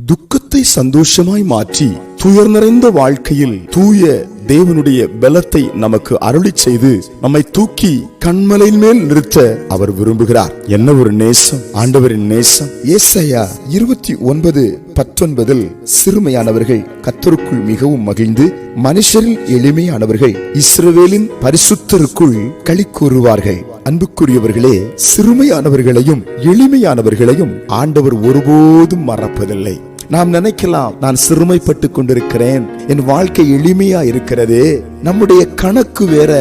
துக்கத்தை சந்தோஷமாய் மாற்றி துயர் நிறைந்த வாழ்க்கையில் தூய தேவனுடைய பலத்தை நமக்கு அருளி செய்து நம்மை தூக்கி கண்மலையின் மேல் நிறுத்த அவர் விரும்புகிறார். என்ன ஒரு நேசம்! ஆண்டவரின் நேசம். ஏசாயா 29:19 சிறுமையானவர்கள் கர்த்தருக்குள் மிகவும் மகிழ்ந்து மனுஷரில் எளிமையானவர்கள் இஸ்ரவேலின் பரிசுத்தருக்குள் களி கூறுவார்கள். அன்புக்குரியவர்களே, சிறுமையானவர்களையும் எளிமையானவர்களையும் ஆண்டவர் ஒருபோதும் மறப்பதில்லை. நாம் நினைக்கலாம், நான் சிறுமைப்பட்டு கொண்டிருக்கிறேன், என் வாழ்க்கை எளிமையா இருக்கிறதே. நம்முடைய கணக்கு வேற,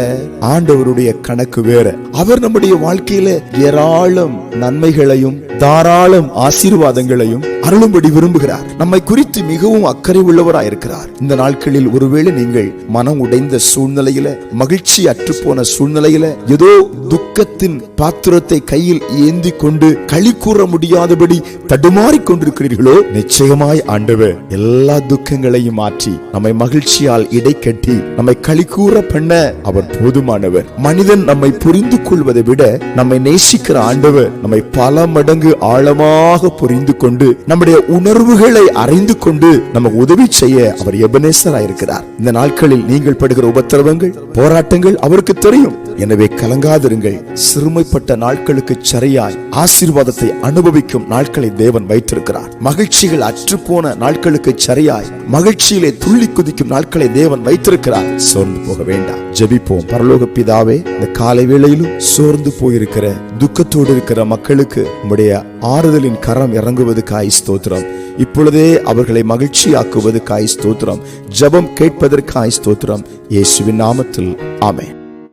ஆண்டவருடைய கணக்கு வேற. அவர் நம்முடைய வாழ்க்கையில ஏராளம் நன்மைகளையும் தாராளம் ஆசீர்வாதங்களையும் அருளும்படி விரும்புகிறார். நம்மை குறித்து மிகவும் அக்கறை உள்ளவராயிருக்கிறார். இந்த நாட்களில் ஒருவேளை நீங்கள் மனம் உடைந்த சூழ்நிலையில, மகிழ்ச்சி அற்றுப்போன சூழ்நிலையில, ஏதோ துக்கத்தின் பாத்திரத்தை கையில் ஏந்தி கொண்டு களி கூற முடியாதபடி தடுமாறிக் கொண்டிருக்கிறீர்களோ, நிச்சயமாய் ஆண்டவர் எல்லா துக்கங்களையும் மாற்றி நம்மை மகிழ்ச்சியால் இடை கட்டி நம்மை களி கூற பண்ண அவர் போதுமானவர். மனிதன் நம்மை புரிந்து கொள்வதை விட நம்மை நேசிக்கிற ஆண்டவர் நம்மை பல மடங்கு ஆழமாக புரிந்து கொண்டு நம்முடைய உணர்வுகளை அறிந்து கொண்டு நமக்கு உதவி செய்ய அவர் எபனேசராயிருக்கிறார். இந்த நாட்களில் நீங்கள் படுகிற உபத்திரவங்கள், போராட்டங்கள் அவருக்கு தெரியும். எனவே கலங்காதிருங்கள். சிறுமைப்பட்ட நாட்களுக்கு சரியாய் ஆசீர்வாதத்தை அனுபவிக்கும் நாட்களை தேவன் வைத்திருக்கிறார். மகிழ்ச்சிகள் அற்றுப்போன நாட்களுக்கு சரியாய் மகிழ்ச்சியிலே துள்ளி குதிக்கும் நாட்களை தேவன் வைத்திருக்கிறார். சோர்ந்து போக வேண்டாம். ஜெபிப்போம். பரலோக பிதாவே, இந்த காலை வேளையிலும் சோர்ந்து போயிருக்கிற, துக்கத்தோடு இருக்கிற மக்களுக்கு உம்முடைய ஆறுதலின் கரம் இறங்குவதற்காய் ஸ்தோத்திரம். இப்பொழுதே அவர்களை மகிழ்ச்சியாக்குவதற்காய் ஸ்தோத்திரம். ஜெபம் கேட்பதற்காய் ஸ்தோத்திரம். இயேசுவின் நாமத்தில் ஆமென்.